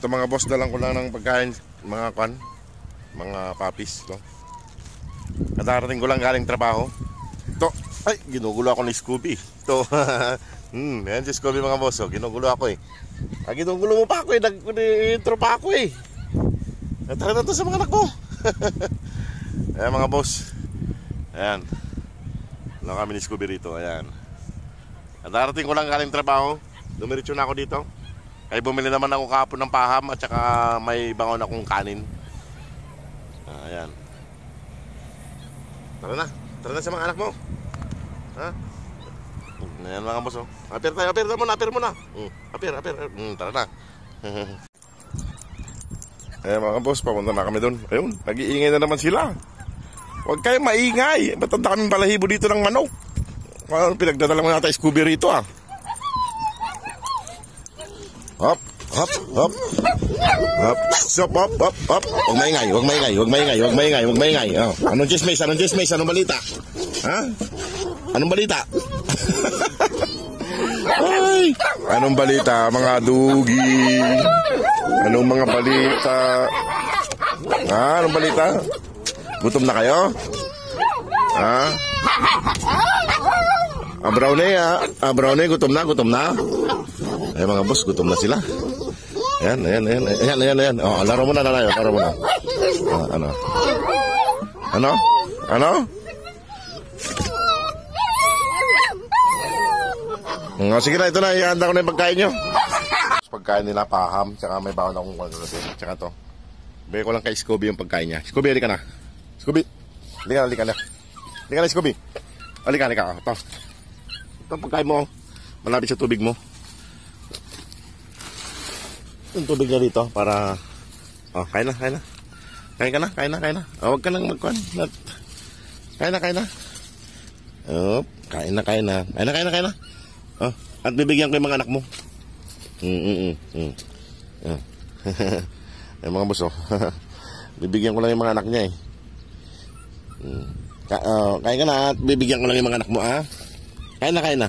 Ito mga boss, dalang ko lang ng pagkain, mga kwan, mga papis, no? Kadarating ko lang galing trabaho. Ito, ay, ginugulo ako ni Scooby. Ito, yan si Scooby mga boss, oh, ginugulo ako eh. Ginugulo mo pa ako eh, nag-intro pa ako eh. Tara na to sa mga anak mo. Ayan mga boss. Ayan. Lang kami ni Scooby rito, ayan. Kadarating ko lang galing trabaho. Dumiretso na ako dito. Ay bumili naman ako kahapon ng paham at saka may bangon akong kanin. Ayan. Tara na sa mga anak mo. Ha? Ayan mga boss, oh. Apir muna. Apir. Tara na. Ayan mga boss, papunta na kami doon. Ayun, nag-iingay na naman sila. Huwag kayo maingay. Matanda kaming balahibo dito ng manok. Pinagdadala mo natin Scooby rito ah. Hop. Stop, hop. Huwag maingay. Oh. Anong chismis? Anong balita? Ha? Anong balita? Ay, anong balita mga dugi? Anong mga balita? Ha? Anong balita? Gutom na kayo? Ha? Brownie, gutom na? Ay mga boss, gutom na sila. Ayan. Oh, laro mo na. Ano? Sige na, ito na, ihanda ko na yung pagkain nyo. Pagkain nila, paham, tsaka may bawon akong kalulasin. Tsaka to, bigay ko lang kay Scooby yung pagkain niya. Scooby, halika na. Halika na, Scooby. Halika. Ito pagkain mo. Malapit sa tubig mo. Yung tubig na dito para... Oh, kain na. Kain na. Oh, huwag ka nang magkuhan. Kain na. Oh, kain na. Oh, at bibigyan ko yung mga anak mo. Yung mga boss, oh. Bibigyan ko lang yung mga anak niya eh. Kain ka na at bibigyan ko lang yung mga anak mo, ah. Kain na.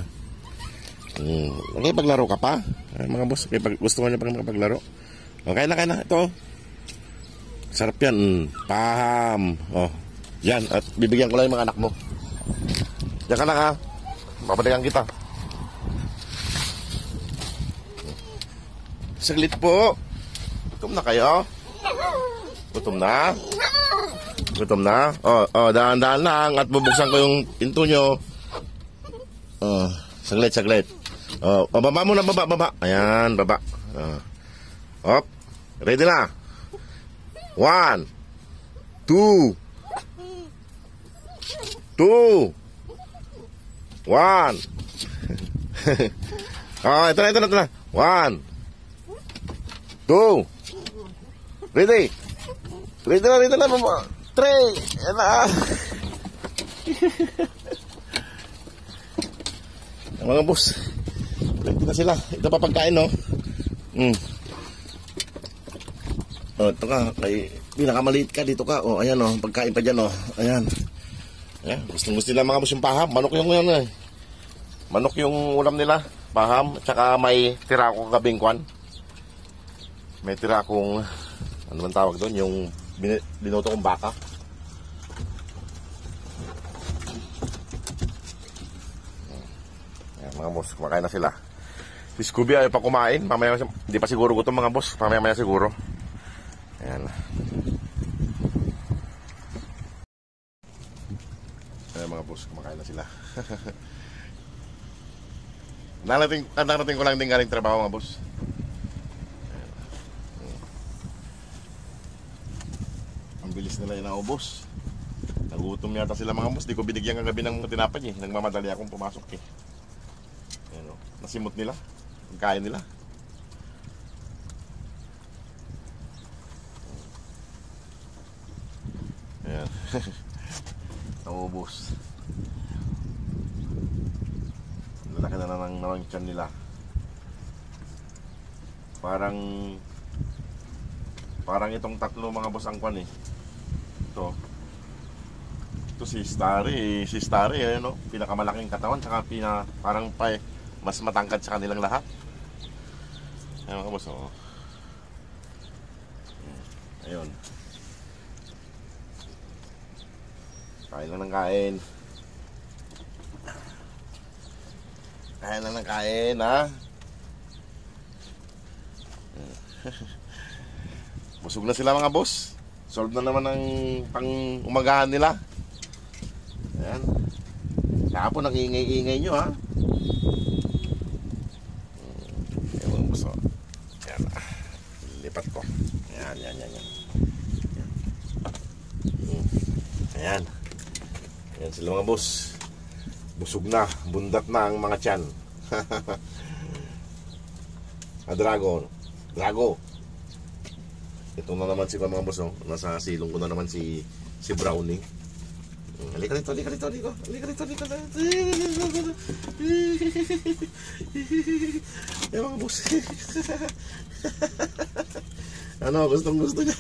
Okay, paglaro ka pa. Mga boss, okay, gusto ko niya pang makapaglaro. Okay na. Ito. Sarap yan. Paham. Oh. Yan. At bibigyan ko lang yung mga anak mo. Diyan ka na ha. Babalikan kita. Saglit po. Gutom na kayo? Gutom na? Oh, dahan-dahan lang. At bubuksan ko yung pinto nyo. Saglit. Baba muna, baba. Ayan, baba. Hop. Ready na. 1, 2, 1. Ito na. 1, 2. Ready na, baba. 3. Ayan na. Mga boss, ready na sila. Ito pa pagkain, no? Oh, ito ka, kay pinakamaliit ka, dito ka. Oh, ayan, oh, pagkain pa dyan, oh. Ayan. Gusto nila mga boss yung paham. Manok yung yan, eh. Manok yung ulam nila. Paham, tsaka may tira akong gabing kwan. May tira akong, ano man tawag doon, yung binoto kong baka. Mga boss, kumakain na sila. Si Scooby ayaw pa kumain. Mamaya, hindi pa siguro gutom mga boss. Mamaya siguro. Ayan. Ayan mga boss, kumakain na sila. Narating ko lang din galing trabaho mga boss. Ayan. Ang bilis nila inaubos. Nagutom yata sila mga boss. Di ko binigyan kagabi ng tinapay eh. Nagmamadali akong pumasok eh. Nasimot nila, pagkain nila. Ayan. Naubos. Lalaki na ng tiyan nila. Parang itong tatlo mga boss ang kwan eh. Ito si Starry, ayun, no? Pinakamalaking katawan, tsaka parang mas matangkad sa kanilang lahat. Ayan mga boss, oh. Ayun. Kain lang ng kain. Kain lang ng kain, ha? Busog na sila mga boss. Solve na naman ang pang-umagahan nila. Ayan. Kahapon nag-iingay-ingay nyo, ha? Ayan mga boss. Ayan. Lipat ko. Ayan, yan, yan, yan. Ayan. Ayan sila mga boss. Busog na, bundat na ang mga tiyan. Drago. Ito na naman si mga boss, oh. Nasa silong ko na naman si Brownie. Halika rito. Ayan mga boss. Ano, gusto niya.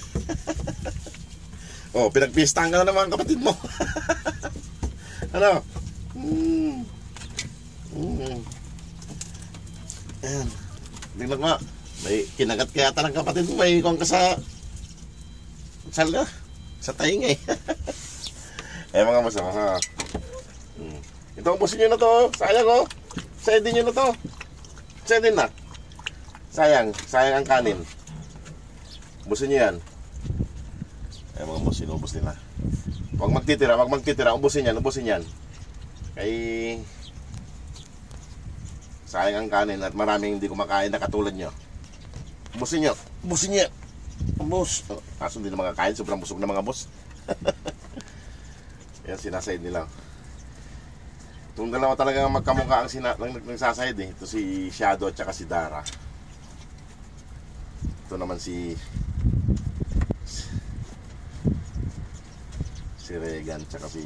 Oh, pinagpistahan ka na naman kapatid mo. Ano? Ayan. Tingnan mo. May kinagat kaya yata ng kapatid mo. May ikong ka sa taing eh. Eh mga boss, ha. Ito, ubusin nyo na to. Sayang, oh. Sayang nyo na to. Sayang din na. Sayang ang kanin. Ubusin nyo yan. Eh mga boss, inubos nila. Huwag magtitira. Ubusin yan. Kay sayang ang kanin at maraming hindi kumakain na katulad nyo. Ubusin nyo. Ubus. Kaso hindi na makakain. Sobrang busog na mga boss. Yan, sinasayid nila. Itong dalawa talaga magkamukha ang nagsasayid eh. Ito si Shadow at saka si Dara. Ito naman si Regan at saka si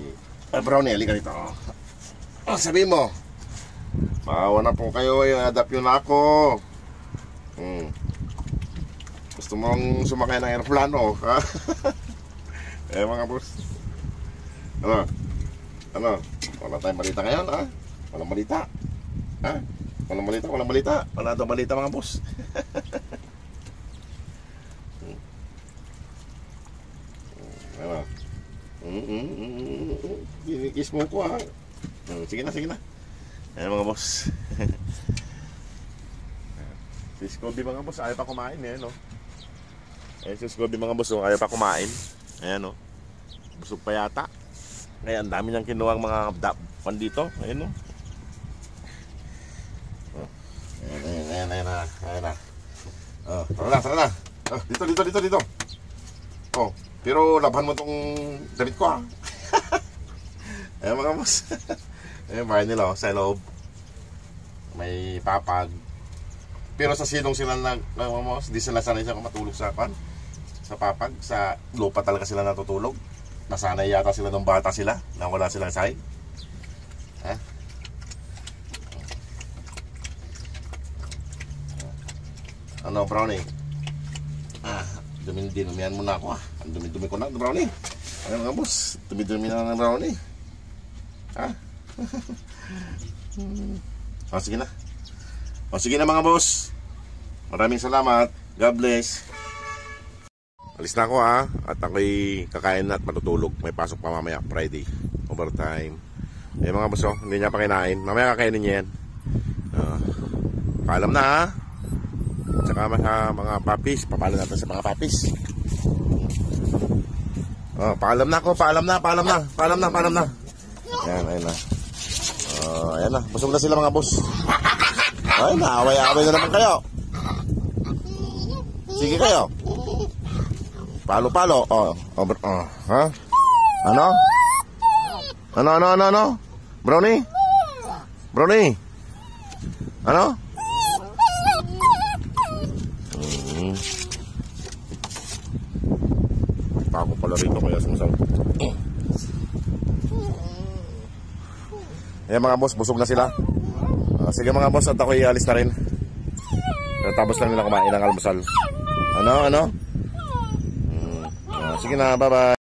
Brownie. Halika rito. Sabi mo, maawa na po kayo. Adapt yun ako. Gusto mong sumakay ng aeroplano, ha? Eh mga boss. Ano? Wala tayong balita ngayon, ha? Walang balita. Ha? Walang balita. Wala daw balita mga boss. Ano? Kinikis mo ko, ha? Sige na. Ayan mga boss. Si Scooby mga boss, ayaw pa kumain eh, no? Si Scooby mga boss, ayaw pa kumain. Ayan, no? Busog pa yata. Kaya ang dami niyang kinuha ang mga pan dito. Ayan, no? Ayan na. Tara na. Dito. Oh, pero laban mo tong damit ko, ha? Ayan mga boss. Ayan, bahay nila, sa loob. May papag. Pero sa silong sila hindi sila sanay siya matulog sa papag. Sa lupa talaga sila natutulog. Nasanay yata sila nung bata sila na wala silang sahig. Ha? Ano, Brownie? Dumihan muna ako, ha? Ang dumi ko na, Brownie. Ano nga boss? Dumi na ng Brownie. Ha? Sige na mga boss. Maraming salamat. God bless. Alis na ako, ha. At ako'y kakain na at matutulog. May pasok pa mamaya, Friday. Overtime. Eh mga boss, hindi niya pa kinain. Mamaya kakainin niya yan. Paalam na, ha. Tsaka mga papis. Papaalam natin sa mga papis. Paalam na ako. Paalam na. Ayan na. Ayan na. Busog na sila mga boss. Ay, naaway-away na naman kayo. Sige kayo. Palo. Ha? Ano? Brownie? Ano? Pako pala rito kaya sumasaw. Ayan mga boss, busog na sila. Sige mga boss, at ako'y alis na rin. Tapos lang nila kumain ng almusal. Ano? Sige na, bye-bye.